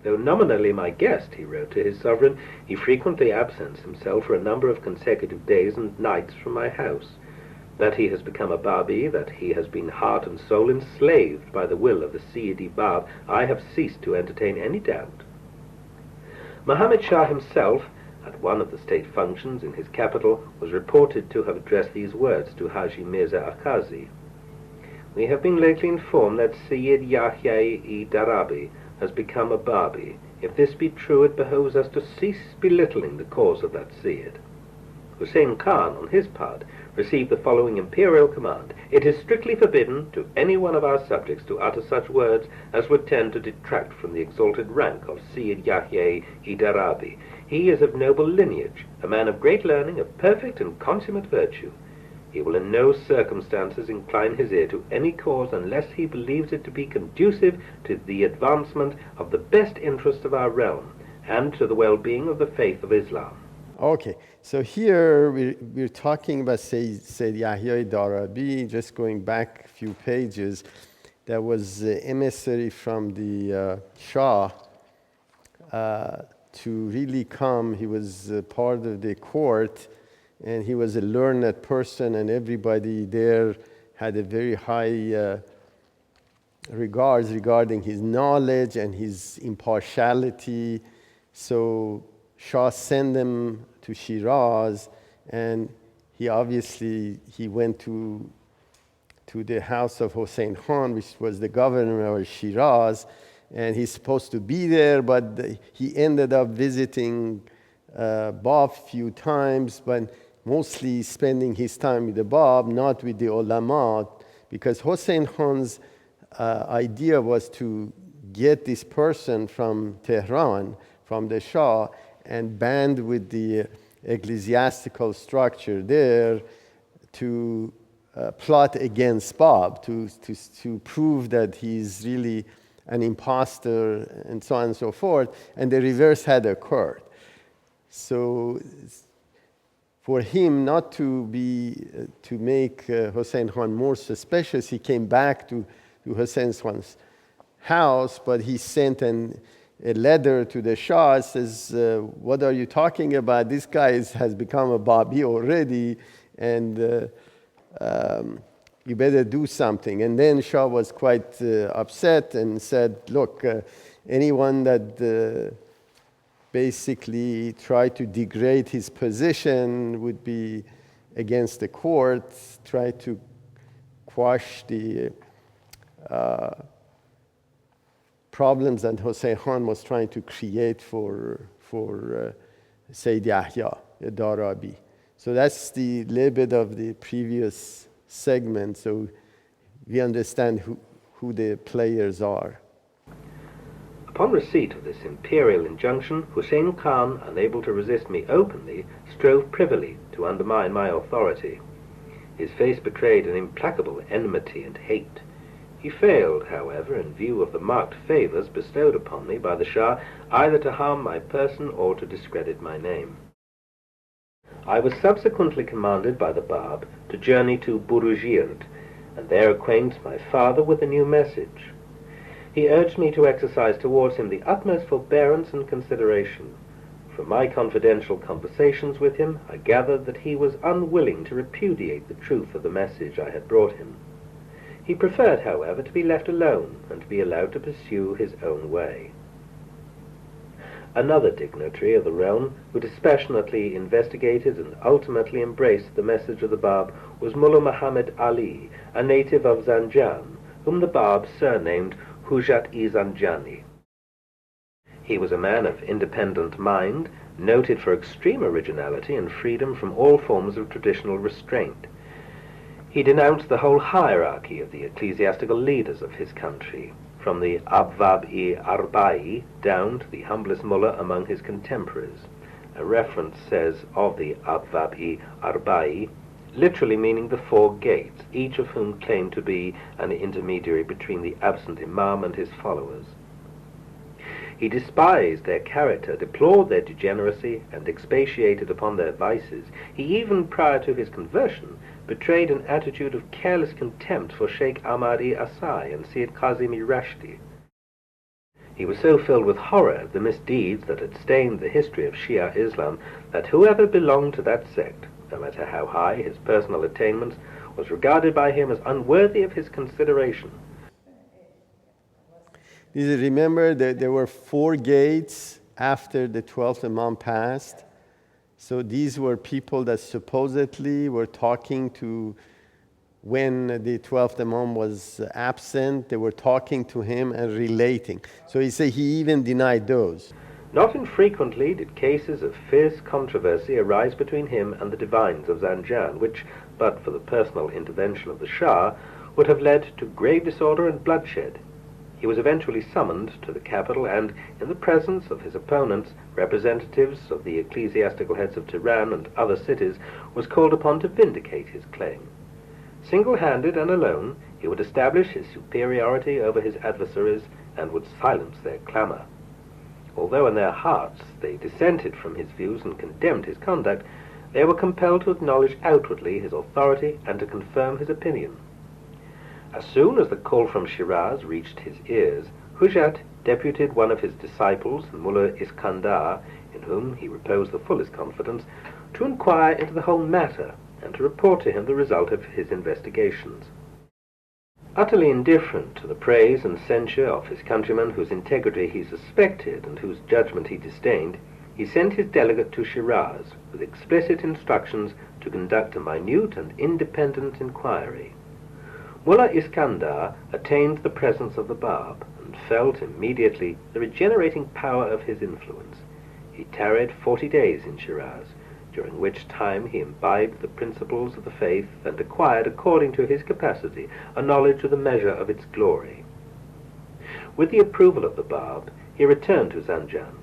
Though nominally my guest, he wrote to his sovereign, he frequently absents himself for a number of consecutive days and nights from my house. That he has become a Bab'i, that he has been heart and soul enslaved by the will of the Sayyidi Bab, I have ceased to entertain any doubt. Muhammad Shah himself, at one of the state functions in his capital, was reported to have addressed these words to Haji Mirza Akazi. We have been lately informed that Sayyid Yahya-i Darabi has become a Bab'i. If this be true, it behoves us to cease belittling the cause of that Sayyid. Hussein Khan, on his part, received the following imperial command: It is strictly forbidden to any one of our subjects to utter such words as would tend to detract from the exalted rank of Sayyid Yahya-i Darabi. He is of noble lineage, a man of great learning, of perfect and consummate virtue. He will in no circumstances incline his ear to any cause unless he believes it to be conducive to the advancement of the best interest of our realm and to the well-being of the faith of Islam. Okay, so here we're talking about Sayyid Yahya Darabi, just going back a few pages. There was an emissary from the Shah to really come. He was part of the court, and he was a learned person, and everybody there had a very high regards regarding his knowledge and his impartiality. So Shah sent him to Shiraz, and he went to the house of Hussein Khan, which was the governor of Shiraz, and he's supposed to be there, but he ended up visiting Bab a few times, but mostly spending his time with the Bab, not with the ulama, because Hussein Khan's idea was to get this person from Tehran, from the Shah, and band with the ecclesiastical structure there to plot against Bab, to prove that he's really an imposter, and so on and so forth, and the reverse had occurred. So for him not to make Hussein Khan more suspicious, he came back to Hussein Khan's house, but he sent a letter to the Shah. Says, what are you talking about? This guy has become a Bab'i already, and you better do something. And then Shah was quite upset and said, look, anyone that basically tried to degrade his position would be against the court, try to quash the problems that Hussein Khan was trying to create for Sayyid Yahya Darabi. So that's the little bit of the previous segment, so we understand who the players are. Upon receipt of this imperial injunction, Hussein Khan, unable to resist me openly, strove privily to undermine my authority. His face betrayed an implacable enmity and hate. He failed, however, in view of the marked favors bestowed upon me by the Shah, either to harm my person or to discredit my name. I was subsequently commanded by the Bab to journey to Burujird, and there acquaint my father with a new message. He urged me to exercise towards him the utmost forbearance and consideration. From my confidential conversations with him, I gathered that he was unwilling to repudiate the truth of the message I had brought him. He preferred, however, to be left alone and to be allowed to pursue his own way. Another dignitary of the realm who dispassionately investigated and ultimately embraced the message of the Bab was Mullah Muhammad Ali, a native of Zanjan, whom the Bab surnamed Hujat-i Zanjani. He was a man of independent mind, noted for extreme originality and freedom from all forms of traditional restraint. He denounced the whole hierarchy of the ecclesiastical leaders of his country, from the Bab'i Arba'i down to the humblest mullah among his contemporaries. A reference says of the Bab'i Arba'i, literally meaning the four gates, each of whom claimed to be an intermediary between the absent imam and his followers. He despised their character, deplored their degeneracy, and expatiated upon their vices. He even, prior to his conversion, betrayed an attitude of careless contempt for Sheikh Ahmadi Asai and Sayyid Kazimi Rashdi. He was so filled with horror at the misdeeds that had stained the history of Shia Islam that whoever belonged to that sect, no matter how high his personal attainments, was regarded by him as unworthy of his consideration. Remember that there were 4 gates after the 12th Imam passed. So these were people that supposedly were talking to, when the 12th Imam was absent, they were talking to him and relating. So he said he even denied those. Not infrequently did cases of fierce controversy arise between him and the divines of Zanjan, which, but for the personal intervention of the Shah, would have led to grave disorder and bloodshed. He was eventually summoned to the capital and, in the presence of his opponents, representatives of the ecclesiastical heads of Tehran and other cities, was called upon to vindicate his claim. Single-handed and alone, he would establish his superiority over his adversaries and would silence their clamor. Although in their hearts they dissented from his views and condemned his conduct, they were compelled to acknowledge outwardly his authority and to confirm his opinion. As soon as the call from Shiraz reached his ears, Hujat deputed one of his disciples, Mullah Iskandar, in whom he reposed the fullest confidence, to inquire into the whole matter and to report to him the result of his investigations. Utterly indifferent to the praise and censure of his countrymen whose integrity he suspected and whose judgment he disdained, he sent his delegate to Shiraz with explicit instructions to conduct a minute and independent inquiry. Mullah Iskandar attained the presence of the Bab and felt immediately the regenerating power of his influence. He tarried 40 days in Shiraz, during which time he imbibed the principles of the faith and acquired, according to his capacity, a knowledge of the measure of its glory. With the approval of the Bab, he returned to Zanjan.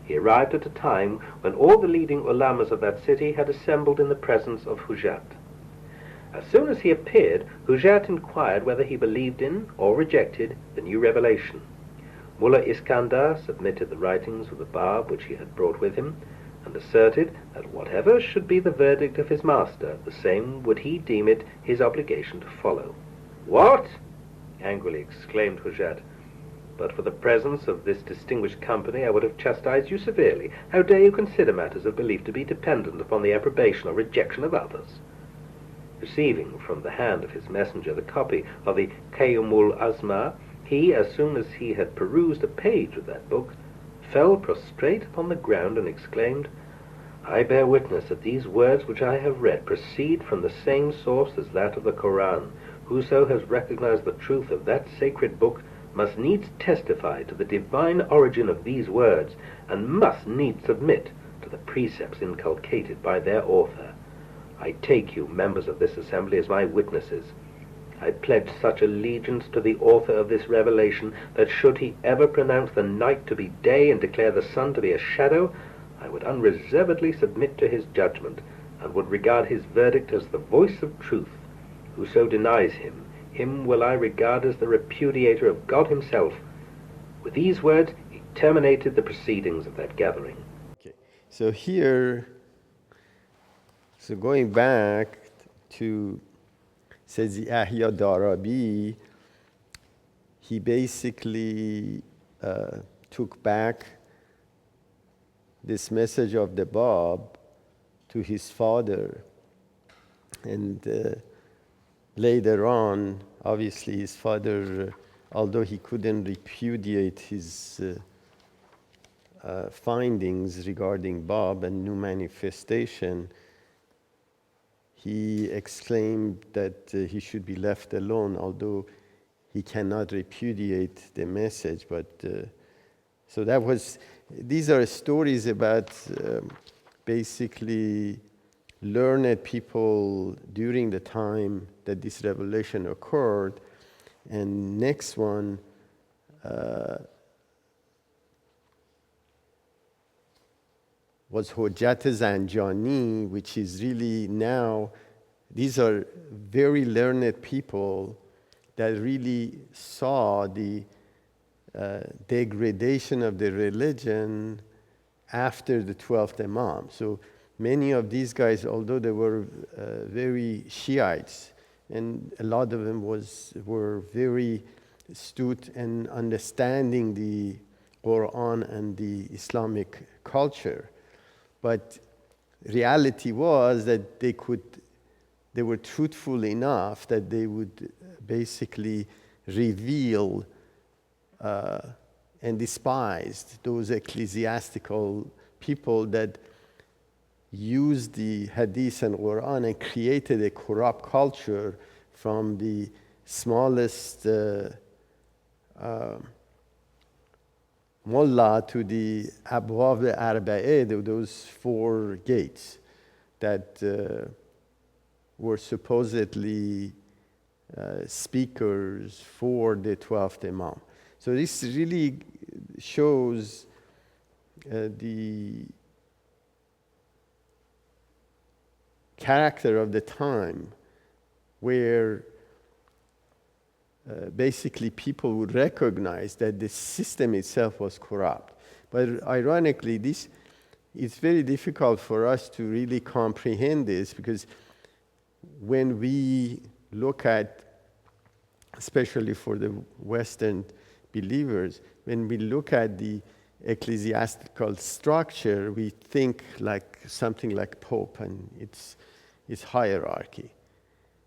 He arrived at a time when all the leading ulamas of that city had assembled in the presence of Hujat. As soon as he appeared, Hujat inquired whether he believed in or rejected the new revelation. Mullah Iskandar submitted the writings of the Bab which he had brought with him, and asserted that whatever should be the verdict of his master, the same would he deem it his obligation to follow. "What?" angrily exclaimed Hujat. "But for the presence of this distinguished company I would have chastised you severely. How dare you consider matters of belief to be dependent upon the approbation or rejection of others?" Receiving from the hand of his messenger the copy of the Qayyumul Azma, he, as soon as he had perused a page of that book, fell prostrate upon the ground and exclaimed, "I bear witness that these words which I have read proceed from the same source as that of the Koran. Whoso has recognized the truth of that sacred book must needs testify to the divine origin of these words, and must needs submit to the precepts inculcated by their author. I take you, members of this assembly, as my witnesses. I pledge such allegiance to the author of this revelation that should he ever pronounce the night to be day and declare the sun to be a shadow, I would unreservedly submit to his judgment, and would regard his verdict as the voice of truth. Whoso denies him, him will I regard as the repudiator of God himself." With these words, he terminated the proceedings of that gathering. Okay. So here, going back to Sayyidi Ahya Darabi, he basically took back this message of the Bab to his father, and later on, obviously his father, although he couldn't repudiate his findings regarding Bab and new manifestation, he exclaimed that he should be left alone, although he cannot repudiate the message. But so that was, these are stories about basically learned people during the time that this revelation occurred. And next one, was Hujjat Zanjani, which is really now, these are very learned people that really saw the degradation of the religion after the 12th Imam. So many of these guys, although they were very Shiites, and a lot of them were very astute in understanding the Quran and the Islamic culture. But reality was that they were truthful enough that they would basically reveal and despised those ecclesiastical people that used the Hadith and Quran and created a corrupt culture from the smallest mullah to the Abwab al-Arba'eh, those 4 gates that were supposedly speakers for the 12th Imam. So this really shows the character of the time, where basically people would recognize that the system itself was corrupt. But ironically, it's very difficult for us to really comprehend this, because when we look at, especially for the Western believers, when we look at the ecclesiastical structure, we think like something like Pope and its hierarchy.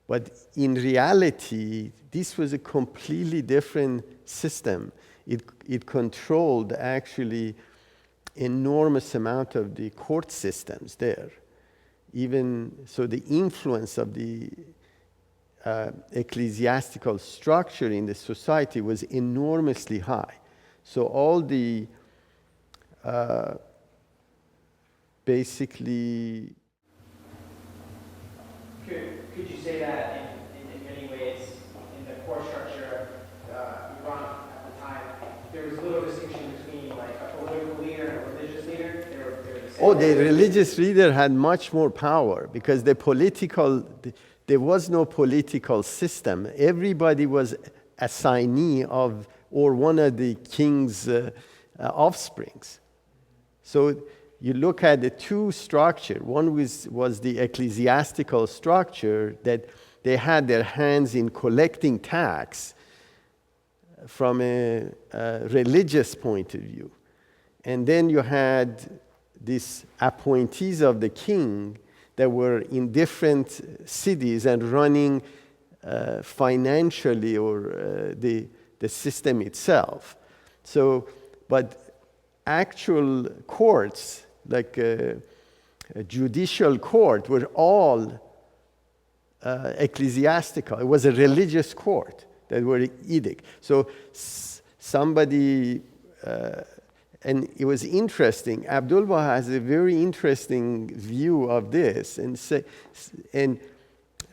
But in reality, this was a completely different system. It controlled actually enormous amount of the court systems there. Even so, the influence of the ecclesiastical structure in the society was enormously high. So all the basically... Could you say that in many ways, in the core structure of Iran at the time, there was little distinction between like a political leader and a religious leader? They were the same. Oh, the religious leader had much more power, because there was no political system. Everybody was assignee of, or one of the king's offsprings. So you look at the 2 structures. One was the ecclesiastical structure, that they had their hands in collecting tax from a religious point of view. And then you had these appointees of the king that were in different cities and running financially or the system itself. So, but actual courts, like a judicial court, were all ecclesiastical. It was a religious court that were edict. So somebody, and it was interesting. Abdul-Baha has a very interesting view of this, and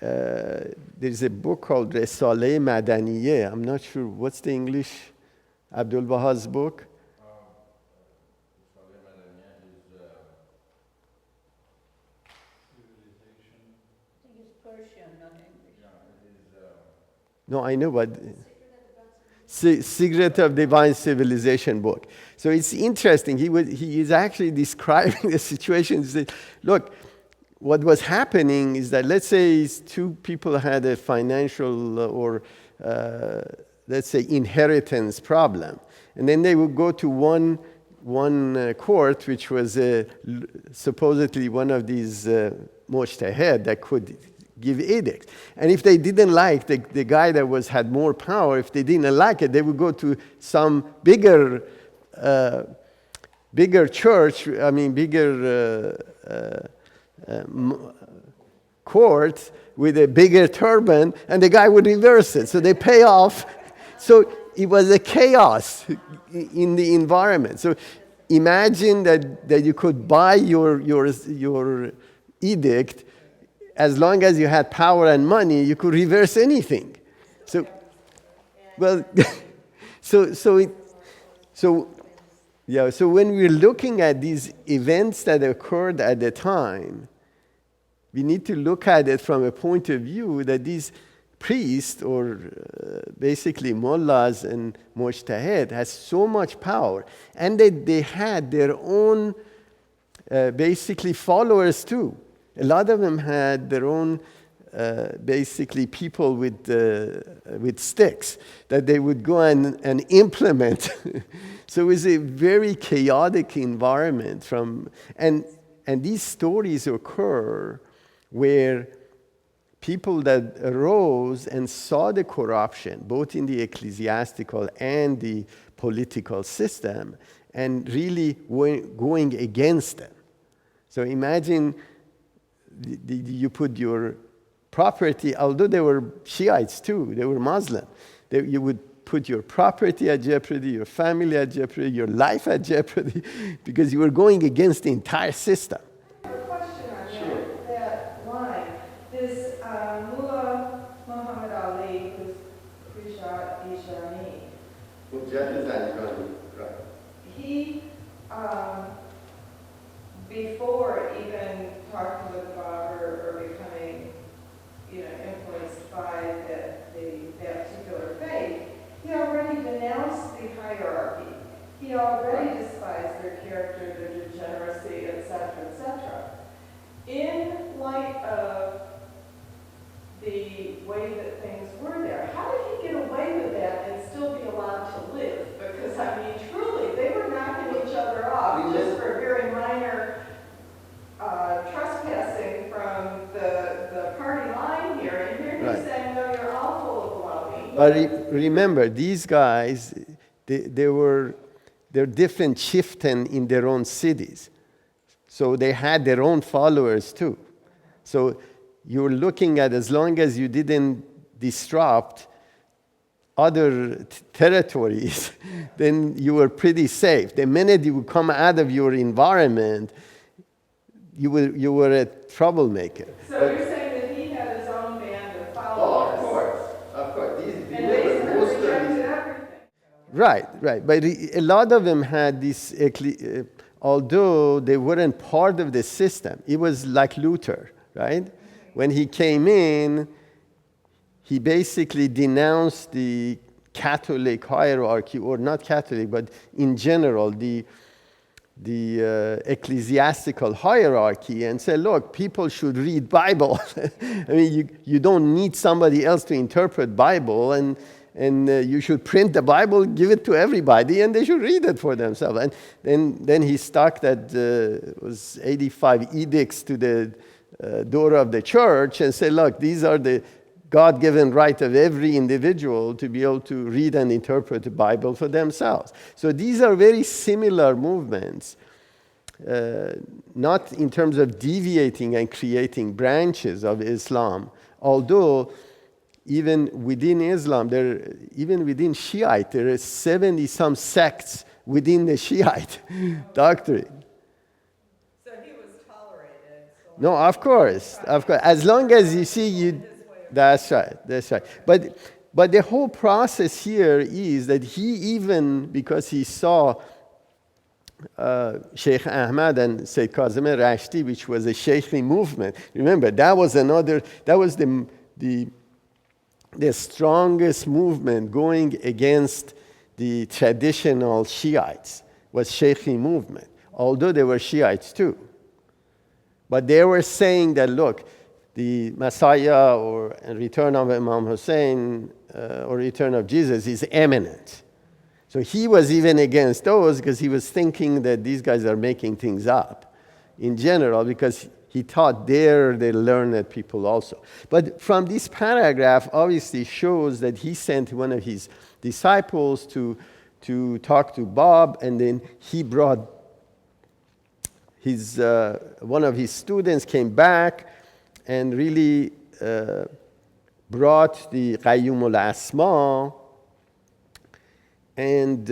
there's a book called Risale Madaniyeh. I'm not sure what's the English Abdul-Baha's book. No, I know, but Secret of Divine Civilization book. So it's interesting. He is actually describing the situation. He said, look, what was happening is that, let's say 2 people had a financial or let's say inheritance problem, and then they would go to one court, which was supposedly one of these mujtahid that could give edicts. And if they didn't like the guy that had more power, if they didn't like it, they would go to some bigger church, bigger court with a bigger turban, and the guy would reverse it. So they pay off. So it was a chaos in the environment. So imagine that you could buy your edict. As long as you had power and money, you could reverse anything. So, well, so when we're looking at these events that occurred at the time, we need to look at it from a point of view that these priests, or basically mullahs and mujtahid, has so much power, and they had their own basically followers too. A lot of them had their own basically people with sticks that they would go and implement. So it was a very chaotic environment and these stories occur where people that arose and saw the corruption, both in the ecclesiastical and the political system, and really going against them. So imagine you put your property, although they were Shiites too, they were Muslim, you would put your property at jeopardy, your family at jeopardy, your life at jeopardy, because you were going against the entire system. I have a question on that line. This Mullah Muhammad Ali, who's Rishad Ishani, he, before even talking with Bob or becoming, influenced by that particular faith, he already denounced the hierarchy. He already despised their character, their degeneracy, etc., etc. In light of the way that things were there, how did he get away with that and still be allowed to live? Because, truly, they were knocking each other off just for a very minor trespassing from the party line here. And here he's saying, no, you're all full of baloney. But remember, these guys, they're different chieftain in their own cities. So they had their own followers too. So you're looking at, as long as you didn't disrupt other territories, then you were pretty safe. The minute you would come out of your environment, you were a troublemaker. So you're saying that he had his own band of followers? Oh, of course. And they rejected everything. Right. But a lot of them had this, although they weren't part of the system. It was like Luther, right? When he came in, he basically denounced the Catholic hierarchy, or not Catholic, but in general, the ecclesiastical hierarchy, and said, look, people should read Bible. You don't need somebody else to interpret Bible, and you should print the Bible, give it to everybody, and they should read it for themselves. And then he stuck that was 85 edicts to the door of the church and said, look, these are the God-given right of every individual to be able to read and interpret the Bible for themselves. So these are very similar movements, not in terms of deviating and creating branches of Islam, although even within Islam, even within Shiite, there are 70-some sects within the Shiite doctrine. So he was tolerated. No, of course. As long as you see that's right. But the whole process here is that he, even because he saw Sheikh Ahmad and Sayyid Kazim Rashti, which was a Sheikhi movement. Remember, that was the strongest movement going against the traditional Shiites, was Sheikhi movement, although they were Shiites too. But they were saying that, look, the Messiah or return of Imam Hussein or return of Jesus is imminent. So he was even against those because he was thinking that these guys are making things up in general, because he thought they're the learned people also. But from this paragraph obviously shows that he sent one of his disciples to talk to Bab, and then he brought one of his students came back and really brought the Qayyum al-Asma, and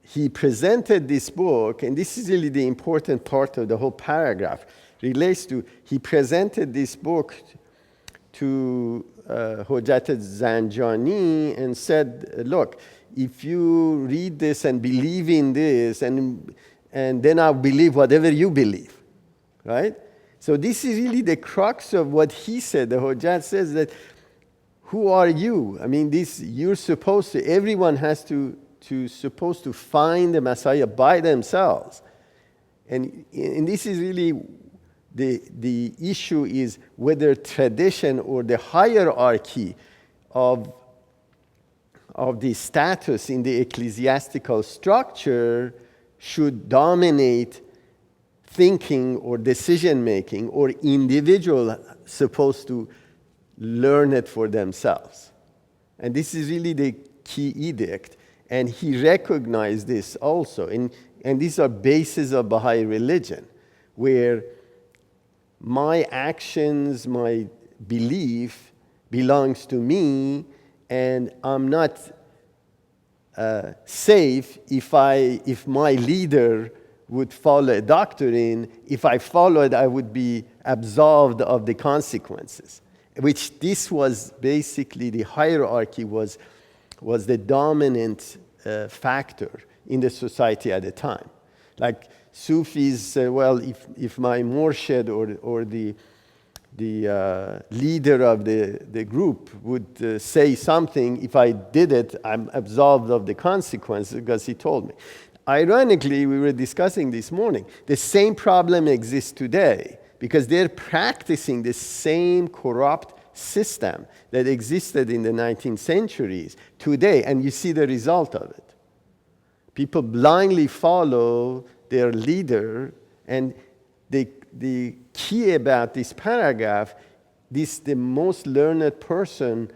he presented this book, and this is really the important part of the whole paragraph, relates to, he presented this book to Hujjat Zanjani and said, look, if you read this and believe in this, and then I'll believe whatever you believe, right? So this is really the crux of what he said. The Hujjat says that, who are you? You're supposed to, everyone has to supposed to find the Messiah by themselves. And this is really The issue is whether tradition or the hierarchy of the status in the ecclesiastical structure should dominate thinking or decision making, or individual supposed to learn it for themselves. And this is really the key edict. And he recognized this also. And these are bases of Baha'i religion, where my actions, my belief belongs to me, and I'm not safe if my leader would follow a doctrine. If I followed, I would be absolved of the consequences. Which this was basically, the hierarchy was the dominant factor in the society at the time. Like Sufis say, well, if my murshid or the leader of the group would say something, if I did it, I'm absolved of the consequences because he told me. Ironically, we were discussing this morning, the same problem exists today because they're practicing the same corrupt system that existed in the 19th centuries today, and you see the result of it. People blindly follow their leader, and the key about this paragraph, the most learned person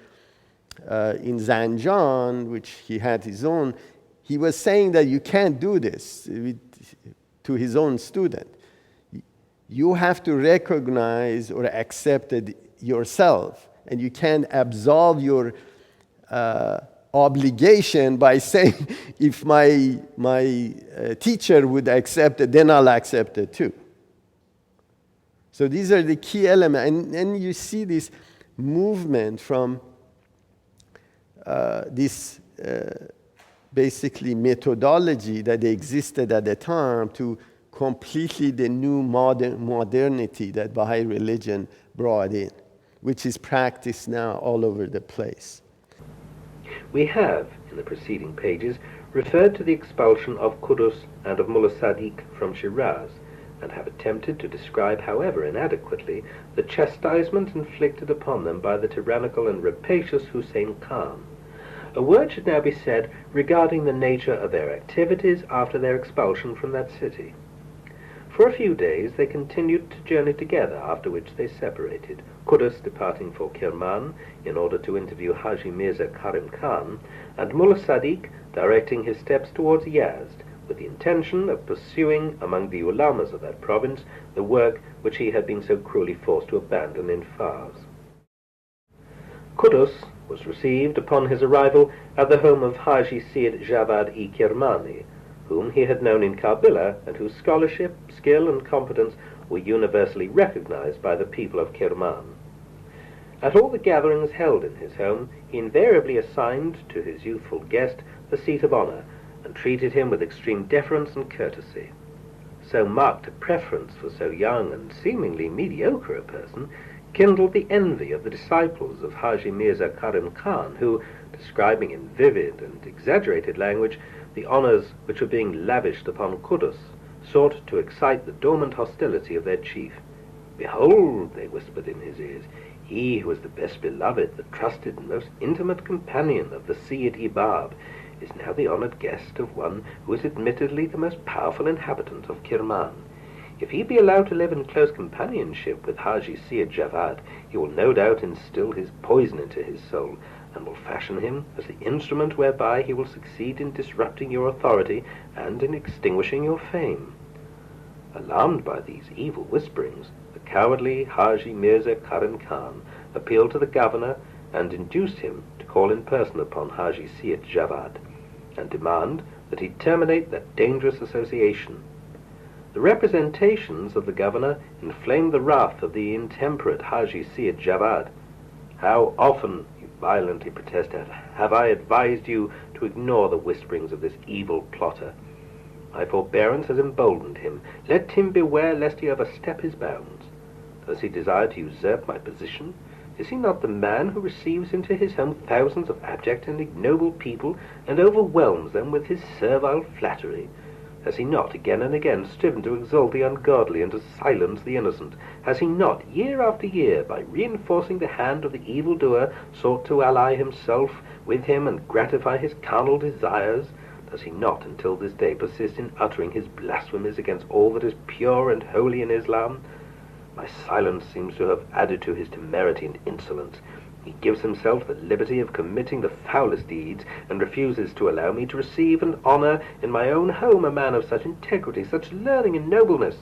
in Zanjan, which he had his own, he was saying that you can't do this to his own student. You have to recognize or accept it yourself, and you can't absolve your obligation by saying, if my teacher would accept it, then I'll accept it too. So these are the key elements, and you see this movement from this basically methodology that existed at the time to completely the new modernity that Baha'i religion brought in, which is practiced now all over the place. We have, in the preceding pages, referred to the expulsion of Qudus and of Mullah Sadiq from Shiraz, and have attempted to describe, however inadequately, the chastisement inflicted upon them by the tyrannical and rapacious Hussein Khan. A word should now be said regarding the nature of their activities after their expulsion from that city. For a few days they continued to journey together, after which they separated, Qudus departing for Kirman in order to interview Haji Mirza Karim Khan, and Mullah Sadiq directing his steps towards Yazd, with the intention of pursuing among the ulamas of that province the work which he had been so cruelly forced to abandon in Fars. Qudus was received upon his arrival at the home of Haji Syed Javad-i Kirmani, whom he had known in Karbila, and whose scholarship, skill, and competence were universally recognized by the people of Kirman. At all the gatherings held in his home, he invariably assigned to his youthful guest the seat of honor, and treated him with extreme deference and courtesy. So marked a preference for so young and seemingly mediocre a person kindled the envy of the disciples of Haji Mirza Karim Khan, who, describing in vivid and exaggerated language the honors which were being lavished upon Qudus, sought to excite the dormant hostility of their chief. "Behold," they whispered in his ears, "he who is the best beloved, the trusted and most intimate companion of the Sayyid-i Bab, is now the honored guest of one who is admittedly the most powerful inhabitant of Kirman. If he be allowed to live in close companionship with Haji Syed Javad, he will no doubt instill his poison into his soul, and will fashion him as the instrument whereby he will succeed in disrupting your authority and in extinguishing your fame." Alarmed by these evil whisperings, the cowardly Haji Mirza Karim Khan appealed to the governor and induced him to call in person upon Haji Syed Javad, and demand that he terminate that dangerous association. The representations of the governor inflamed the wrath of the intemperate Haji Syed Javad. "How often," he violently protested, "have I advised you to ignore the whisperings of this evil plotter? My forbearance has emboldened him. Let him beware lest he overstep his bounds. Does he desire to usurp my position? Is he not the man who receives into his home thousands of abject and ignoble people, and overwhelms them with his servile flattery? Has he not again and again striven to exalt the ungodly and to silence the innocent? Has he not, year after year, by reinforcing the hand of the evildoer, sought to ally himself with him and gratify his carnal desires? Does he not, until this day, persist in uttering his blasphemies against all that is pure and holy in Islam? My silence seems to have added to his temerity and insolence. He gives himself the liberty of committing the foulest deeds, and refuses to allow me to receive and honor in my own home a man of such integrity, such learning and nobleness.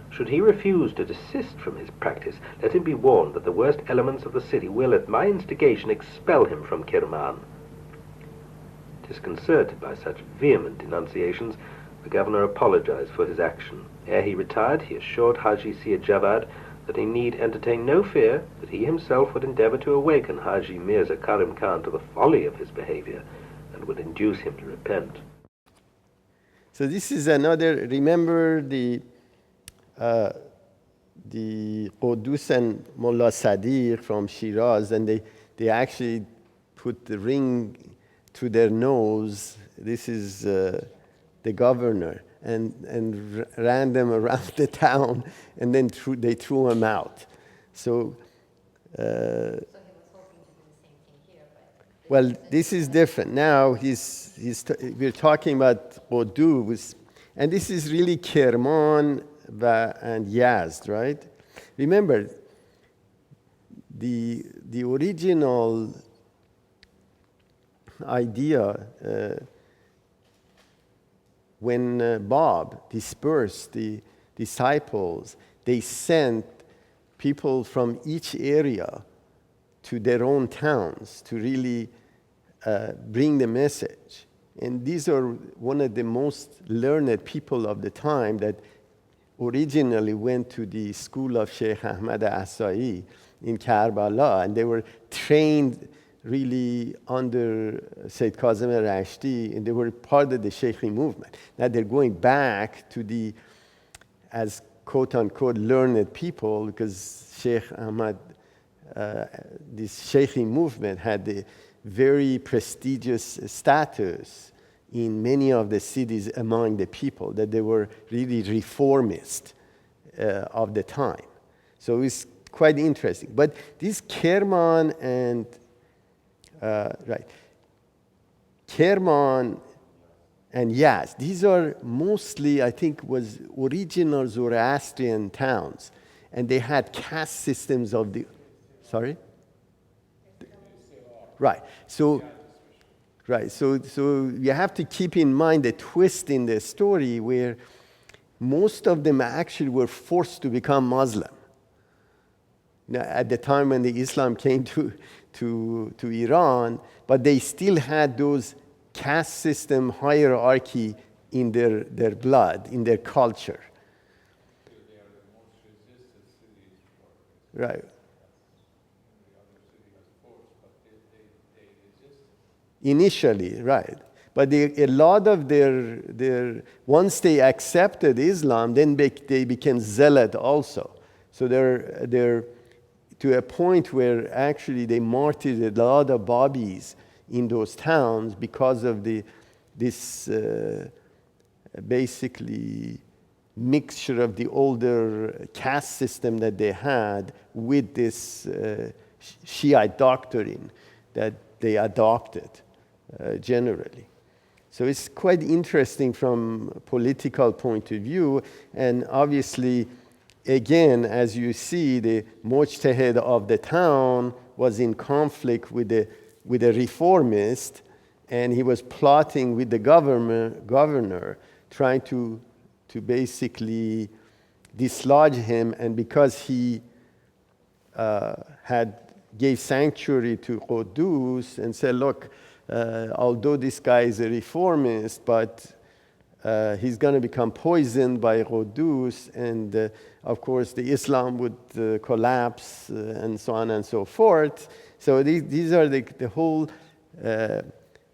Should he refuse to desist from his practice, let him be warned that the worst elements of the city will, at my instigation, expel him from Kirman. Disconcerted by such vehement denunciations, the governor apologized for his action. Ere he retired, he assured Haji Syed Javad that he need entertain no fear, that he himself would endeavor to awaken Haji Mirza Karim Khan to the folly of his behavior, and would induce him to repent. So this is another, remember the Qudus and Mullah Sadiq from Shiraz, and they actually put the ring to their nose. This is the governor, and ran them around the town, and then they threw him out. So he was hoping to do the same thing here, but well, this is different. Now we're talking about Qudus, and this is really Kerman and Yazd, right? Remember, the original idea when Bab dispersed the disciples, they sent people from each area to their own towns to really bring the message. And these are one of the most learned people of the time that originally went to the school of Sheikh Ahmad Asai in Karbala, and they were trained really under Sayyid Kazim al-Rashdi, and they were part of the Shaykhi movement. Now they're going back to as quote-unquote learned people, because Sheikh Ahmad, this Shaykhi movement had a very prestigious status in many of the cities among the people, that they were really reformist of the time. So it's quite interesting. But this Kerman and Kerman and Yazd, these are mostly, I think, was original Zoroastrian towns, and they had caste systems of the. Sorry. Right. So you have to keep in mind the twist in the story where most of them actually were forced to become Muslim. Now, at the time when the Islam came to Iran, but they still had those caste system hierarchy in their blood, in their culture. They are the most resistant cities for Right. every other city has force, but they resist. Initially, right. But a lot of their once they accepted Islam, then they became zealot also. So they're to a point where actually they martyred a lot of Bab'is in those towns because of this basically mixture of the older caste system that they had with this Shiite doctrine that they adopted generally. So it's quite interesting from a political point of view, and obviously, again, as you see, the mujtahid of the town was in conflict with a reformist, and he was plotting with the governor, trying to basically dislodge him. And because he gave sanctuary to Qudus and said, look, although this guy is a reformist, but he's going to become poisoned by Qudus, and of course the Islam would collapse, and so on and so forth. So these are the whole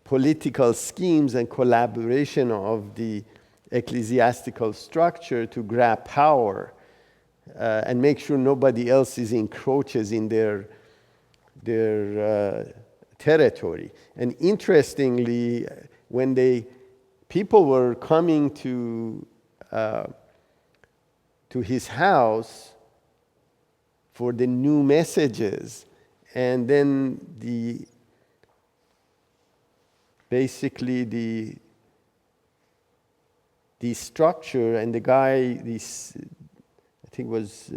political schemes and collaboration of the ecclesiastical structure to grab power and make sure nobody else encroaches in their territory. And interestingly, when they people were coming to his house for the new messages, and then basically the structure and the guy, this I think was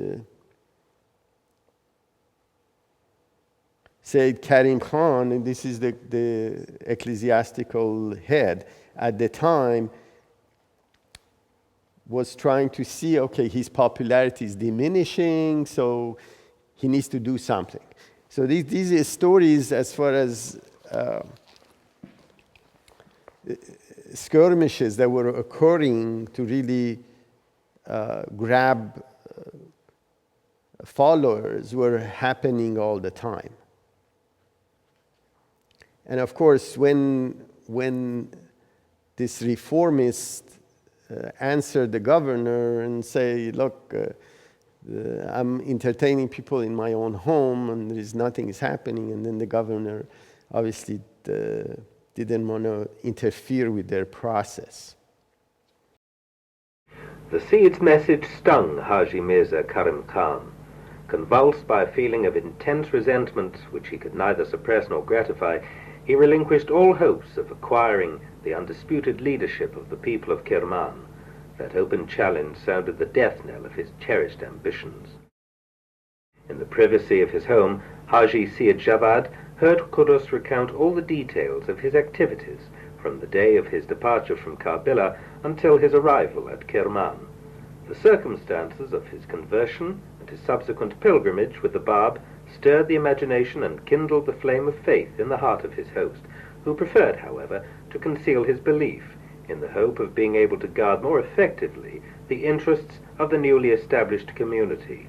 Sayyid Karim Khan, and this is the ecclesiastical head at the time, was trying to see, okay, his popularity is diminishing, so he needs to do something. So these are stories as far as skirmishes that were occurring to really grab followers were happening all the time. And of course, when this reformist answered the governor and say, look, I'm entertaining people in my own home and nothing is happening, and then the governor obviously didn't want to interfere with their process. The Sayyid's message stung Haji Mirza Karim Khan. Convulsed by a feeling of intense resentment which he could neither suppress nor gratify, he relinquished all hopes of acquiring the undisputed leadership of the people of Kerman. That open challenge sounded the death knell of his cherished ambitions. In the privacy of his home, Haji Syed Javad heard Qudus recount all the details of his activities from the day of his departure from Karbala until his arrival at Kerman. The circumstances of his conversion and his subsequent pilgrimage with the Bab stirred the imagination and kindled the flame of faith in the heart of his host, who preferred, however, to conceal his belief in the hope of being able to guard more effectively the interests of the newly established community.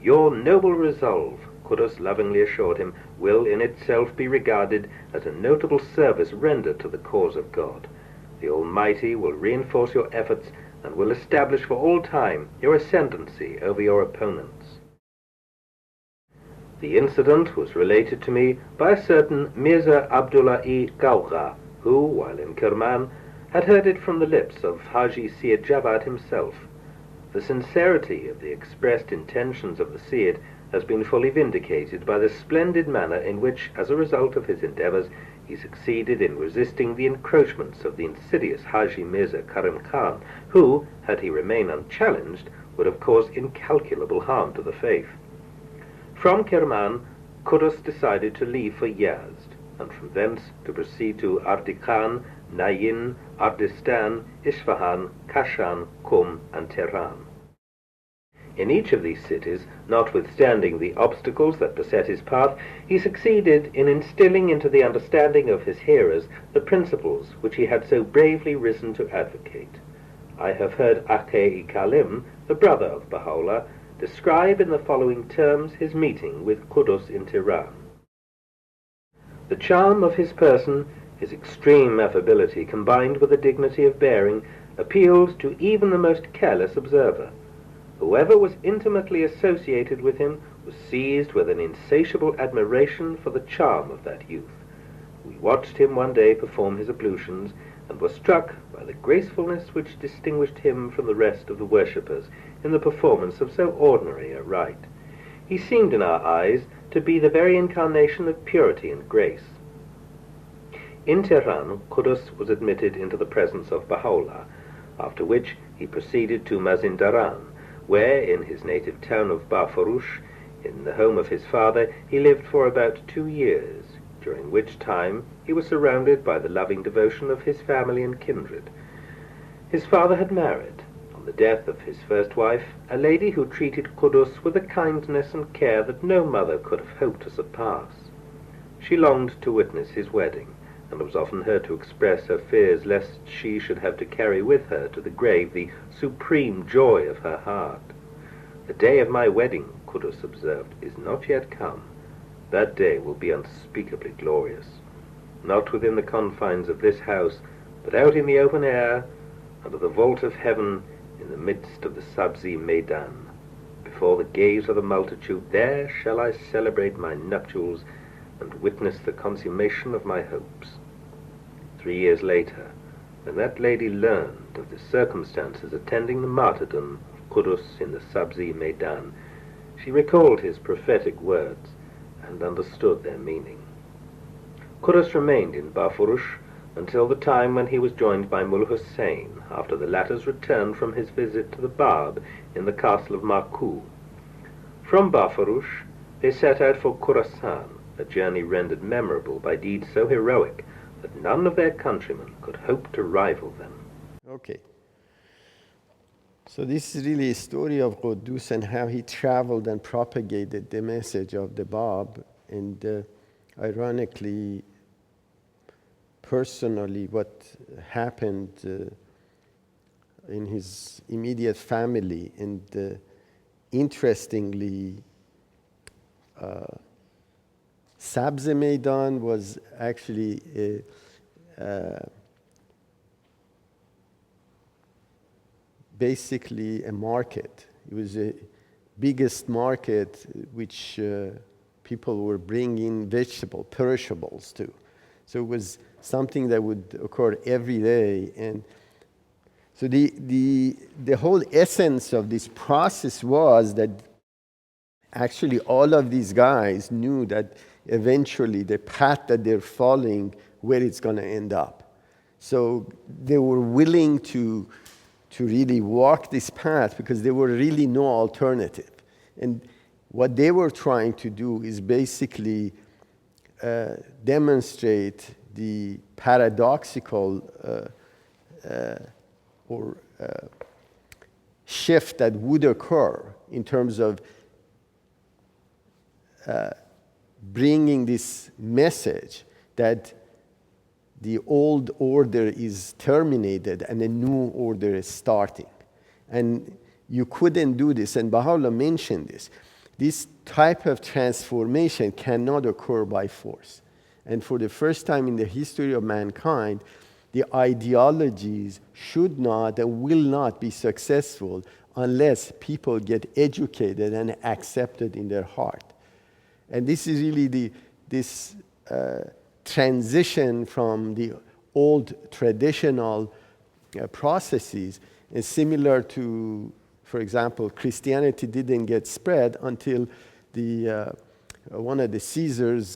Your noble resolve, Qudus lovingly assured him, will in itself be regarded as a notable service rendered to the cause of God. The Almighty will reinforce your efforts and will establish for all time your ascendancy over your opponents. The incident was related to me by a certain Mirza Abdullah-i Gauga, who, while in Kerman, had heard it from the lips of Haji Syed Javad himself. The sincerity of the expressed intentions of the Syed has been fully vindicated by the splendid manner in which, as a result of his endeavors, he succeeded in resisting the encroachments of the insidious Haji Mirza Karim Khan, who, had he remained unchallenged, would have caused incalculable harm to the faith. From Kerman, Qudus decided to leave for Yazd, and from thence to proceed to Ardikan, Nayin, Ardistan, Isfahan, Kashan, Qum, and Tehran. In each of these cities, notwithstanding the obstacles that beset his path, he succeeded in instilling into the understanding of his hearers the principles which he had so bravely risen to advocate. I have heard Akhe-i Kalim, the brother of Baha'u'llah, describe in the following terms his meeting with Qudus in Tehran. The charm of his person, his extreme affability, combined with the dignity of bearing, appealed to even the most careless observer. Whoever was intimately associated with him was seized with an insatiable admiration for the charm of that youth. We watched him one day perform his ablutions, and were struck by the gracefulness which distinguished him from the rest of the worshippers in the performance of so ordinary a rite. He seemed in our eyes to be the very incarnation of purity and grace. In Tehran, Qudus was admitted into the presence of Baha'u'llah, after which he proceeded to Mazindaran, where, in his native town of Bafurush, in the home of his father, he lived for about 2 years, during which time he was surrounded by the loving devotion of his family and kindred. His father had married, on the death of his first wife, a lady who treated Qudus with a kindness and care that no mother could have hoped to surpass. She longed to witness his wedding, and was often heard to express her fears lest she should have to carry with her to the grave the supreme joy of her heart. The day of my wedding, Qudus observed, is not yet come. That day will be unspeakably glorious, not within the confines of this house, but out in the open air, under the vault of heaven, in the midst of the Sabzi Maidan. Before the gaze of the multitude, there shall I celebrate my nuptials and witness the consummation of my hopes. 3 years later, When that lady learned of the circumstances attending the martyrdom of Qudus in the Sabzi Maidan, she recalled his prophetic words and understood their meaning. Qudus remained in Bafurush until the time when he was joined by Mul Hussein after the latter's return from his visit to the Bab in the castle of Maku. From Bafurush they set out for Khorasan, a journey rendered memorable by deeds so heroic that none of their countrymen could hope to rival them. Okay. So this is really a story of Qudus and how he traveled and propagated the message of the Bab. And ironically, personally, what happened in his immediate family. And interestingly, Sabzi Maidan was actually basically a market. It was the biggest market which people were bringing perishables to. So it was something that would occur every day. And so the whole essence of this process was that actually all of these guys knew that eventually the path that they're following, where it's going to end up. So they were willing to really walk this path because there were really no alternative. And what they were trying to do is basically demonstrate the paradoxical shift that would occur in terms of bringing this message that the old order is terminated and a new order is starting. And you couldn't do this, and Baha'u'llah mentioned this. This type of transformation cannot occur by force. And for the first time in the history of mankind, the ideologies should not and will not be successful unless people get educated and accepted in their heart. And this is really this transition from the old traditional processes is similar to, for example, Christianity didn't get spread until one of the Caesars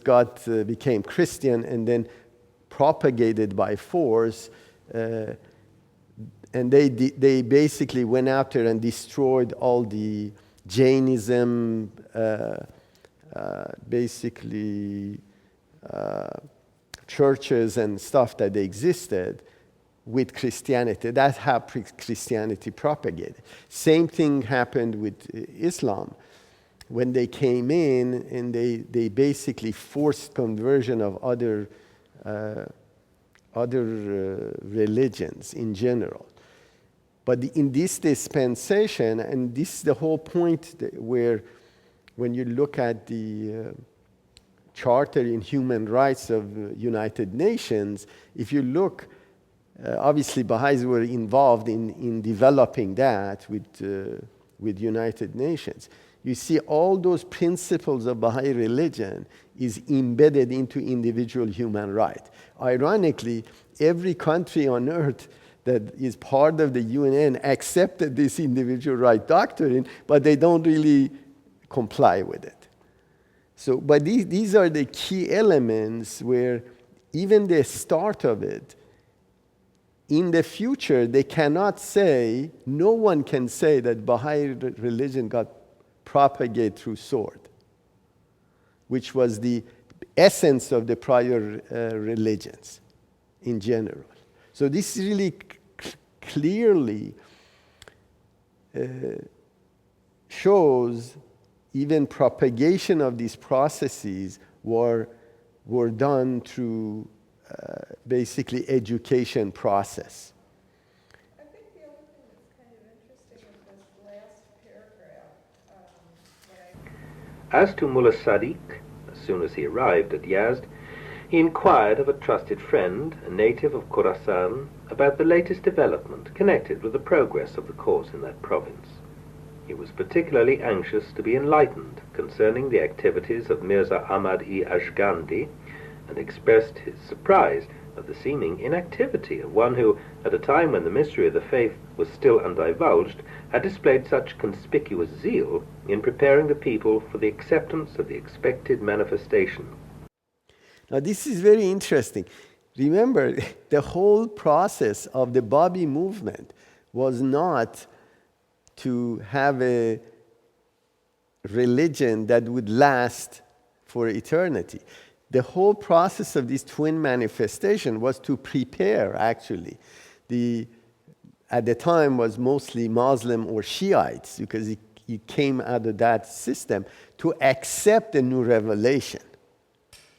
became Christian and then propagated by force. And they basically went after and destroyed all the Jainism, churches and stuff that existed with Christianity. That's how Christianity propagated. Same thing happened with Islam. When they came in and they basically forced conversion of other religions in general. But in this dispensation, and this is the whole point where when you look at the Charter in Human Rights of United Nations, if you look, obviously Baha'is were involved in developing that with United Nations. You see all those principles of Baha'i religion is embedded into individual human right. Ironically, every country on earth that is part of the UN accepted this individual right doctrine, but they don't really comply with it. So, but these are the key elements where even the start of it, in the future, they cannot say, no one can say that Baha'i religion got propagated through sword, which was the essence of the prior religions in general. So this really clearly shows even propagation of these processes were done through basically education process. I think the other thing that's kind of interesting is this last paragraph. As to Mullah Sadiq, as soon as he arrived at Yazd, he inquired of a trusted friend, a native of Khorasan, about the latest development connected with the progress of the cause in that province. He was particularly anxious to be enlightened concerning the activities of Mirza Ahmad-i Ashgandi, and expressed his surprise of the seeming inactivity of one who, at a time when the mystery of the faith was still undivulged, had displayed such conspicuous zeal in preparing the people for the acceptance of the expected manifestation. Now, this is very interesting. Remember, the whole process of the Bab'i movement was not to have a religion that would last for eternity. The whole process of this twin manifestation was to prepare, actually. At the time was mostly Muslim or Shiites, because it came out of that system, to accept the new revelation.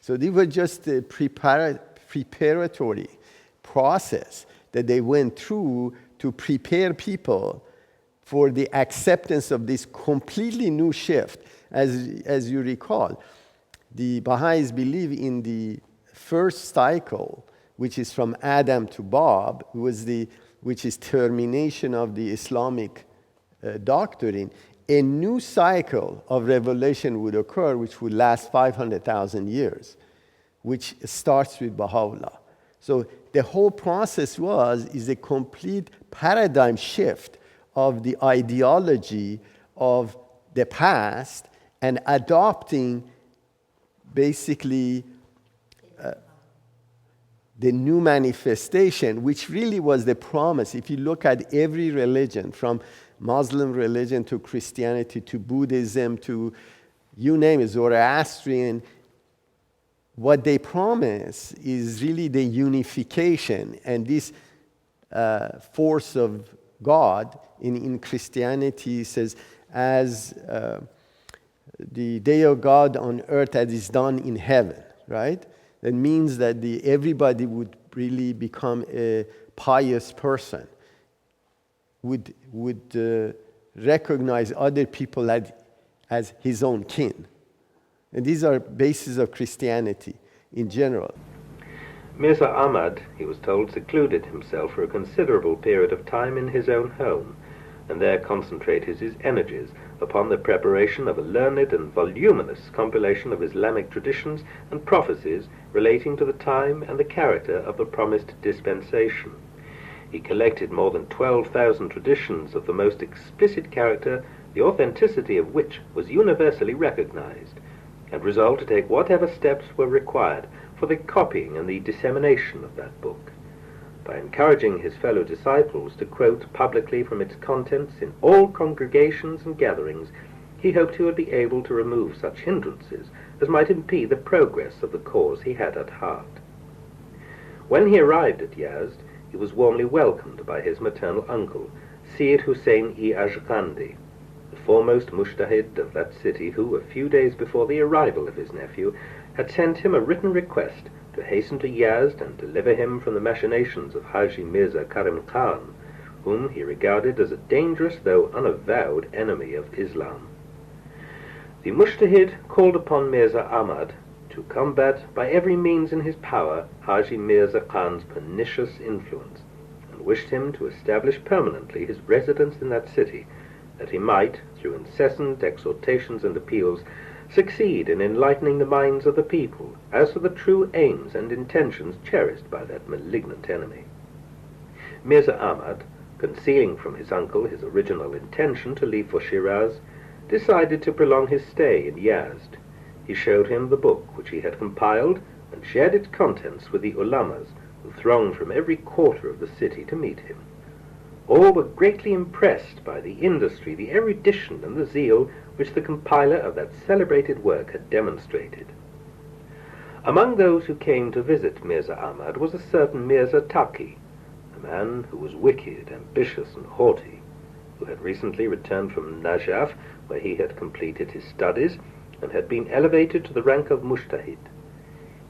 So they were just a preparatory process that they went through to prepare people for the acceptance of this completely new shift. As you recall, the Baha'is believe in the first cycle, which is from Adam to Bab, which is termination of the Islamic doctrine. A new cycle of revelation would occur, which would last 500,000 years, which starts with Baha'u'llah. So the whole process is a complete paradigm shift of the ideology of the past and adopting basically the new manifestation, which really was the promise. If you look at every religion, from Muslim religion to Christianity to Buddhism to you name it, Zoroastrian, what they promise is really the unification and this force of God. In Christianity says, as the day of God on earth as is done in heaven, right? That means that everybody would really become a pious person, would recognize other people as his own kin. And these are bases of Christianity in general. Mirza Ahmad, he was told, secluded himself for a considerable period of time in his own home, and there concentrated his energies upon the preparation of a learned and voluminous compilation of Islamic traditions and prophecies relating to the time and the character of the promised dispensation. He collected more than 12,000 traditions of the most explicit character, the authenticity of which was universally recognized, and resolved to take whatever steps were required for the copying and the dissemination of that book. By encouraging his fellow disciples to quote publicly from its contents in all congregations and gatherings, he hoped he would be able to remove such hindrances as might impede the progress of the cause he had at heart. When he arrived at Yazd, he was warmly welcomed by his maternal uncle, Sayyid Hussein-i Ajghandi, the foremost mujtahid of that city, who, a few days before the arrival of his nephew, had sent him a written request to hasten to Yazd and deliver him from the machinations of Haji Mirza Karim Khan, whom he regarded as a dangerous though unavowed enemy of Islam. The mujtahid called upon Mirza Ahmad to combat by every means in his power Haji Mirza Khan's pernicious influence, and wished him to establish permanently his residence in that city, that he might, through incessant exhortations and appeals, succeed in enlightening the minds of the people as to the true aims and intentions cherished by that malignant enemy. Mirza Ahmad, concealing from his uncle his original intention to leave for Shiraz, decided to prolong his stay in Yazd. He showed him the book which he had compiled and shared its contents with the ulamas, who thronged from every quarter of the city to meet him. All were greatly impressed by the industry, the erudition, and the zeal which the compiler of that celebrated work had demonstrated. Among those who came to visit Mirza Ahmad was a certain Mirza Taqi, a man who was wicked, ambitious, and haughty, who had recently returned from Najaf, where he had completed his studies, and had been elevated to the rank of mujtahid.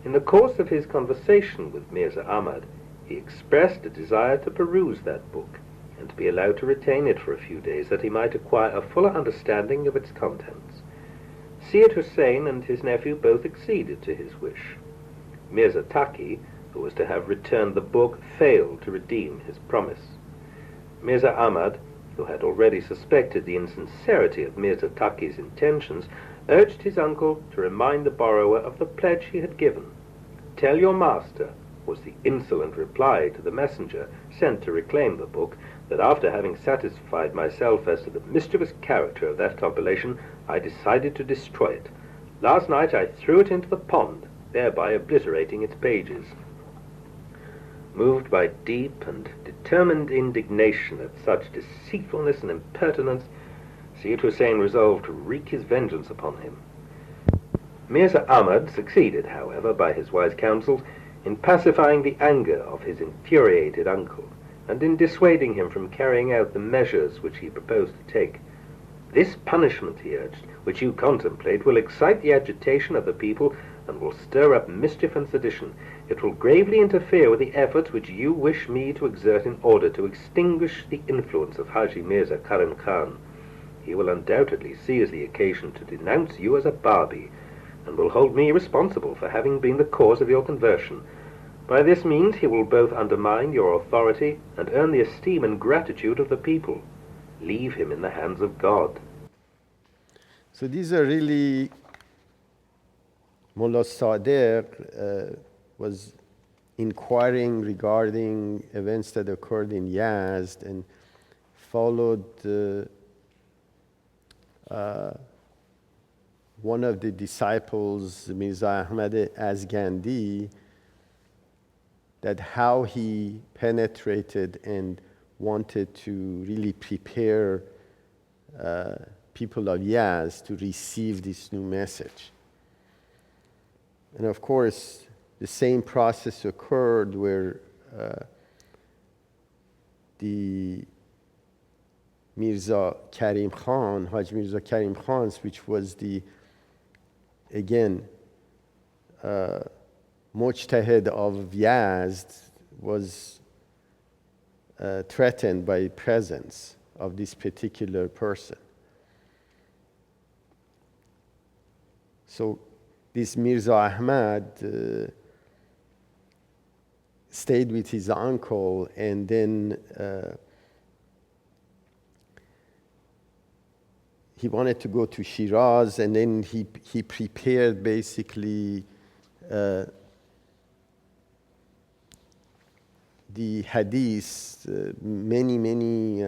In the course of his conversation with Mirza Ahmad, he expressed a desire to peruse that book, and to be allowed to retain it for a few days, that he might acquire a fuller understanding of its contents. Sayyid Hussein and his nephew both acceded to his wish. Mirza Taqi, who was to have returned the book, failed to redeem his promise. Mirza Ahmad, who had already suspected the insincerity of Mirza Taqi's intentions, urged his uncle to remind the borrower of the pledge he had given. "Tell your master was the insolent reply to the messenger sent to reclaim the book, that after having satisfied myself as to the mischievous character of that compilation, I decided to destroy it. Last night I threw it into the pond, thereby obliterating its pages. Moved by deep and determined indignation at such deceitfulness and impertinence, Sayyid Hussein resolved to wreak his vengeance upon him. Mirza Ahmad succeeded, however, by his wise counsels, in pacifying the anger of his infuriated uncle, and in dissuading him from carrying out the measures which he proposed to take. This punishment, he urged, which you contemplate, will excite the agitation of the people and will stir up mischief and sedition. It will gravely interfere with the efforts which you wish me to exert in order to extinguish the influence of Haji Mirza Karim Khan. He will undoubtedly seize the occasion to denounce you as a Bab'i, and will hold me responsible for having been the cause of your conversion. By this means he will both undermine your authority and earn the esteem and gratitude of the people. Leave him in the hands of God. So these are really, Mullah Sadiq was inquiring regarding events that occurred in Yazd and followed one of the disciples, Mirza Ahmad Azgandi, that how he penetrated and wanted to really prepare people of Yazd to receive this new message. And of course, the same process occurred where the Mirza Karim Khan, Haj Mirza Karim Khan, which was the, again, Mujtahid of Yazd, was threatened by the presence of this particular person. So this Mirza Ahmad stayed with his uncle, and then he wanted to go to Shiraz, and then he prepared basically the hadith, many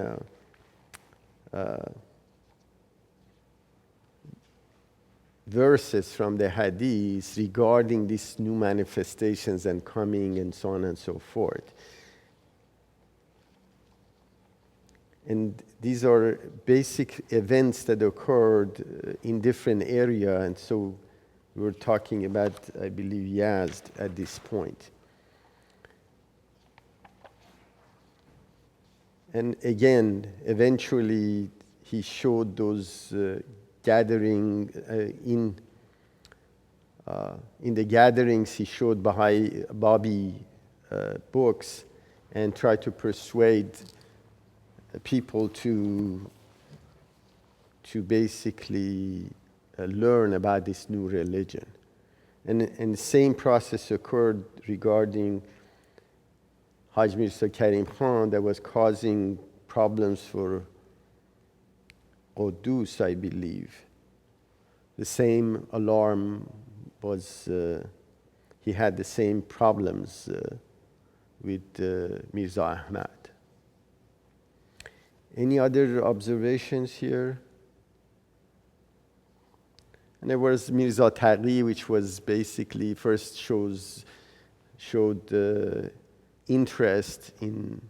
verses from the hadith regarding these new manifestations and coming and so on and so forth. And these are basic events that occurred in different areas, and so we're talking about, I believe, Yazd at this point. And again, eventually he showed those gathering in the gatherings. He showed Bab'i books and tried to persuade people to basically learn about this new religion. And the same process occurred regarding Haj Mirza Karim Khan, that was causing problems for Qudus, I believe. The same alarm was, he had the same problems with Mirza Ahmad. Any other observations here? And there was Mirza Taqi, which was basically first showed interest in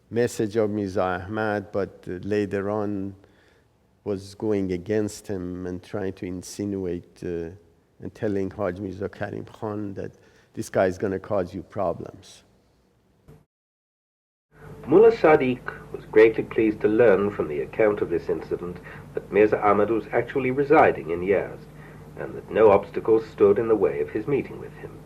message of Mirza Ahmad, but later on was going against him and trying to insinuate and telling Haj Mirza Karim Khan that this guy is going to cause you problems. Mullah Sadiq was greatly pleased to learn from the account of this incident that Mirza Ahmad was actually residing in Yazd, and that no obstacles stood in the way of his meeting with him.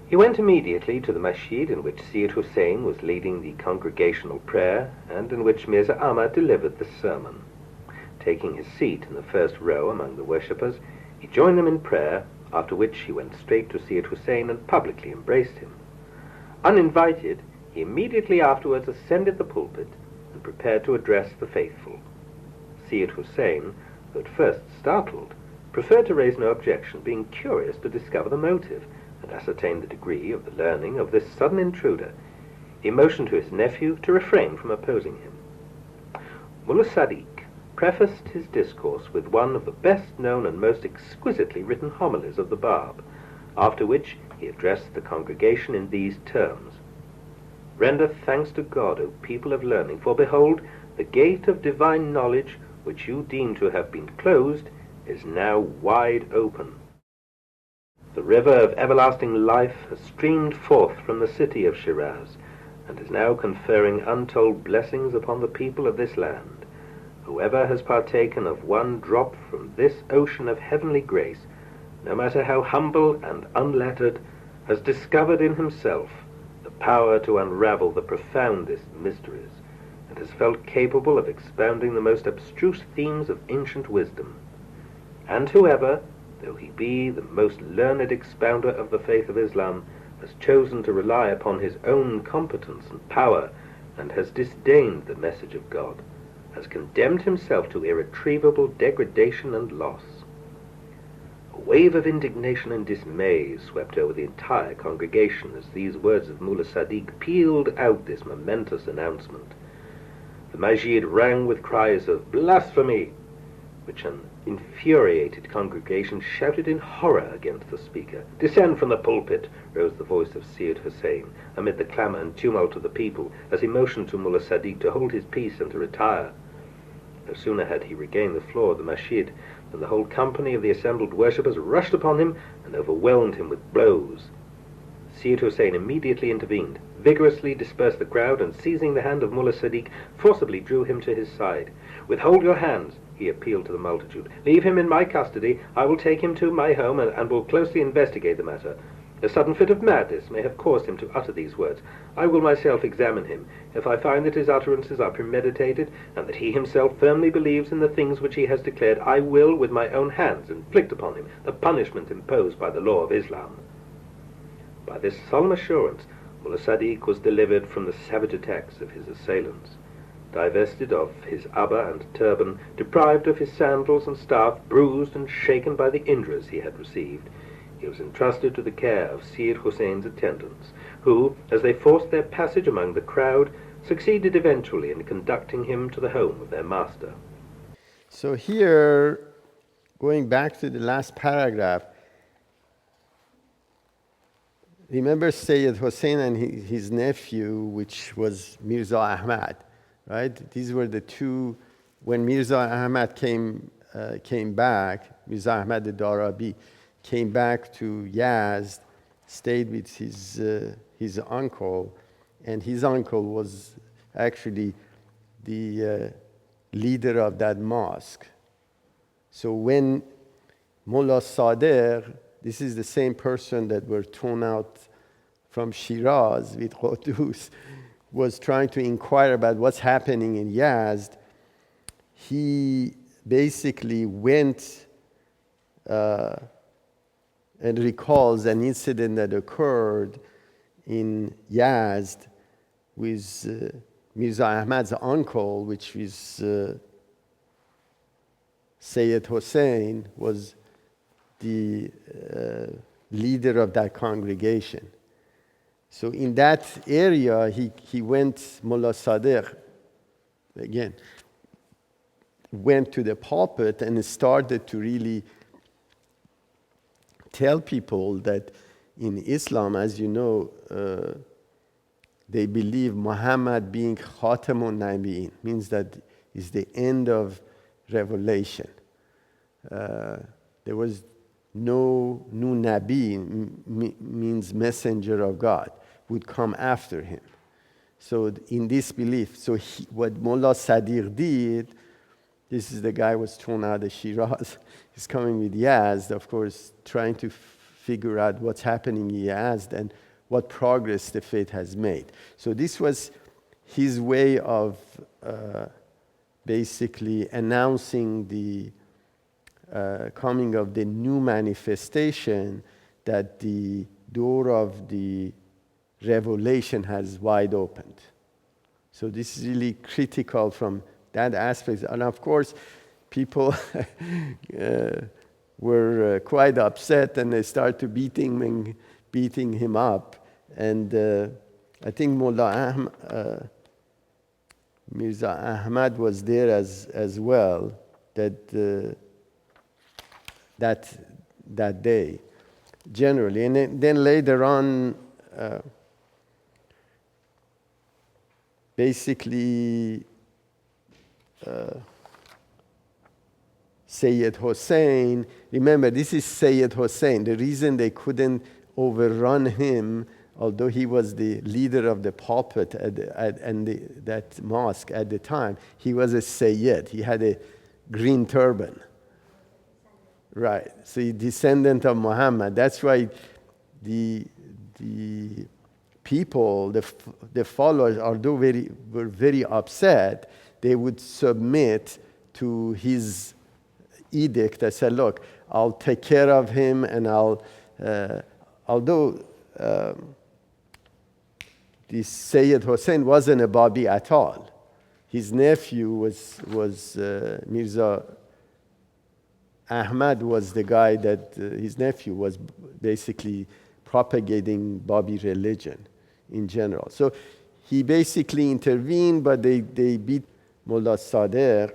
He went immediately to the masjid in which Sayyid Hussein was leading the congregational prayer, and in which Mirza Ahmad delivered the sermon. Taking his seat in the first row among the worshippers, he joined them in prayer, after which he went straight to Sayyid Hussein and publicly embraced him. Uninvited, he immediately afterwards ascended the pulpit and prepared to address the faithful. Sayyid Hussein, though at first startled, preferred to raise no objection, being curious to discover the motive and ascertain the degree of the learning of this sudden intruder. He motioned to his nephew to refrain from opposing him. Mullah Sadiq prefaced his discourse with one of the best-known and most exquisitely written homilies of the Bab, after which he addressed the congregation in these terms: "Render thanks to God, O people of learning, for behold, the gate of divine knowledge, which you deem to have been closed, is now wide open. The river of everlasting life has streamed forth from the city of Shiraz, and is now conferring untold blessings upon the people of this land. Whoever has partaken of one drop from this ocean of heavenly grace, no matter how humble and unlettered, has discovered in himself the power to unravel the profoundest mysteries, and has felt capable of expounding the most abstruse themes of ancient wisdom. And whoever, though he be the most learned expounder of the faith of Islam, has chosen to rely upon his own competence and power, and has disdained the message of God, has condemned himself to irretrievable degradation and loss." A wave of indignation and dismay swept over the entire congregation as these words of Mullah Sadiq pealed out this momentous announcement. The masjid rang with cries of "Blasphemy!" which an infuriated congregation shouted in horror against the speaker. "Descend from the pulpit!" rose the voice of Sayyid Hussein amid the clamour and tumult of the people, as he motioned to Mullah Sadiq to hold his peace and to retire. No sooner had he regained the floor of the masjid than the whole company of the assembled worshippers rushed upon him and overwhelmed him with blows. Sayyid Hussein immediately intervened, vigorously dispersed the crowd, and seizing the hand of Mullah Sadiq, forcibly drew him to his side. "Withhold your hands," he appealed to the multitude. "Leave him in my custody. I will take him to my home and will closely investigate the matter. A sudden fit of madness may have caused him to utter these words. I will myself examine him. If I find that his utterances are premeditated, and that he himself firmly believes in the things which he has declared, I will with my own hands inflict upon him the punishment imposed by the law of Islam." By this solemn assurance, Mullah Sadiq was delivered from the savage attacks of his assailants. Divested of his abba and turban, deprived of his sandals and staff, bruised and shaken by the injuries he had received, he was entrusted to the care of Sayyid Hussein's attendants, who, as they forced their passage among the crowd, succeeded eventually in conducting him to the home of their master. So here, going back to the last paragraph, remember Sayyid Hussein and his nephew, which was Mirza Ahmad, right? These were the two. When Mirza Ahmad came back, Mirza Ahmad Darabi came back to Yazd, stayed with his uncle, and his uncle was actually the leader of that mosque. So when Mullah Sadr, this is the same person that were thrown out from Shiraz with Qudus, was trying to inquire about what's happening in Yazd, he basically went and recalls an incident that occurred in Yazd with Mirza Ahmad's uncle, which is Sayyid Hussein, was the leader of that congregation. So in that area, he went, Mullah Sadiq, again, went to the pulpit and started to really tell people that in Islam, as you know, they believe Muhammad being Khatamun Nabiyin, means that is the end of revelation. There was no new Nabi, means messenger of God, would come after him. So in this belief, what Mullah Sadiq did, this is the guy who was thrown out of Shiraz. He's coming with Yazd, of course, trying to figure out what's happening in Yazd and what progress the faith has made. So this was his way of basically announcing the coming of the new manifestation, that the door of the revelation has wide opened. So this is really critical from that aspect. And of course, people were quite upset, and they started beating him up. And I think Mirza Ahmad was there as well that day, generally. And then later on, basically, Sayyid Hussein, remember this is Sayyid Hussein. The reason they couldn't overrun him, although he was the leader of the pulpit that mosque at the time, he was a Sayyid. He had a green turban. Right, so he's descendant of Muhammad. That's why the people, the followers, although were very upset, they would submit to his edict. I said, look, I'll take care of him, and although this Sayyid Hussein wasn't a Bab'i at all. His nephew was Mirza Ahmad was the guy that his nephew was basically propagating Bab'i religion in general. So he basically intervened, but they beat Mullah Sadr,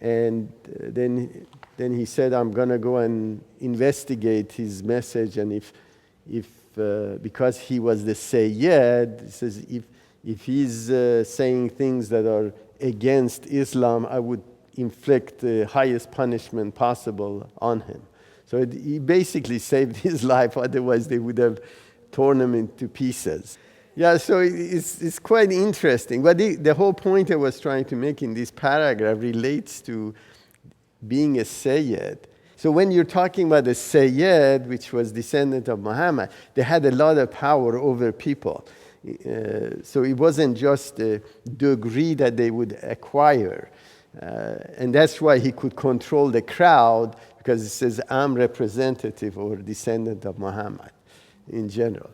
and then he said, I'm going to go and investigate his message, and if because he was the Sayyid, he says, if he's saying things that are against Islam, I would inflict the highest punishment possible on him. So he basically saved his life, otherwise they would have torn him into pieces. Yeah, so it's quite interesting. But the whole point I was trying to make in this paragraph relates to being a Sayyid. So when you're talking about the Sayyid, which was descendant of Muhammad, they had a lot of power over people. So it wasn't just a degree that they would acquire. And that's why he could control the crowd, because it says, I'm representative or descendant of Muhammad in general.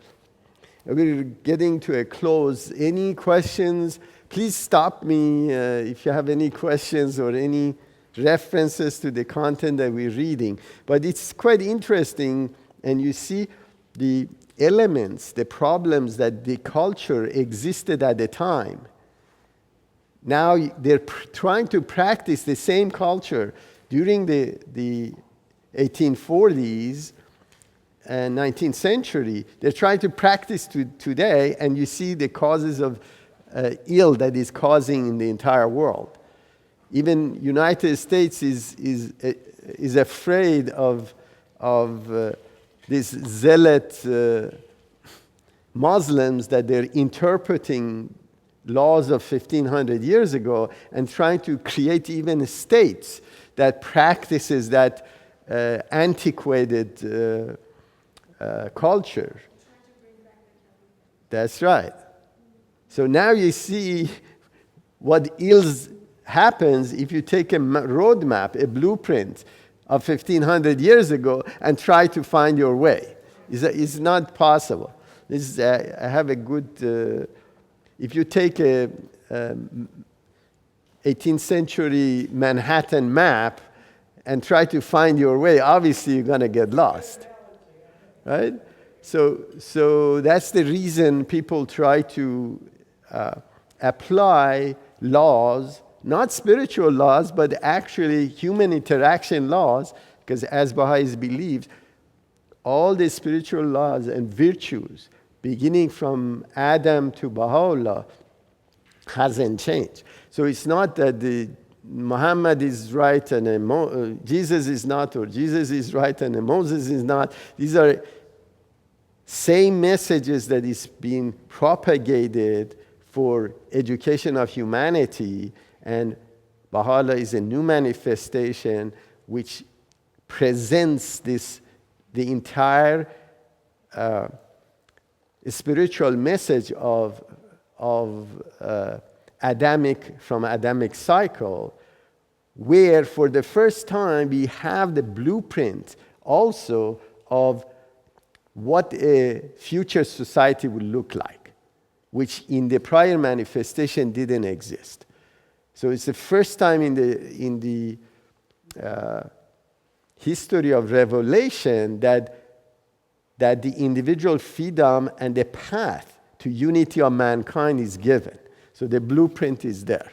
We're getting to a close. Any questions? Please stop me if you have any questions or any references to the content that we're reading. But it's quite interesting, and you see the elements, the problems that the culture existed at the time. Now they're trying to practice the same culture during the 1840s and 19th century. They're trying to practice today, and you see the causes of ill that is causing in the entire world. Even United States is afraid of these zealot Muslims that they're interpreting laws of 1,500 years ago and trying to create even states that practices that antiquated culture. That's right. So now you see what ills happens if you take a roadmap, a blueprint of 1,500 years ago and try to find your way. It's not possible. I have a good... if you take a 18th century Manhattan map and try to find your way, obviously you're going to get lost, right? So that's the reason people try to apply laws, not spiritual laws, but actually human interaction laws, because as Baha'is believe, all the spiritual laws and virtues, beginning from Adam to Baha'u'llah, hasn't changed. So it's not that Muhammad is right and Jesus is not, or Jesus is right and Moses is not. These are same messages that is being propagated for education of humanity, and Baha'u'llah is a new manifestation which presents the entire spiritual message of Adamic cycle, where for the first time we have the blueprint also of what a future society will look like, which in the prior manifestation didn't exist. So it's the first time in the history of revelation that the individual freedom and the path to unity of mankind is given. So the blueprint is there.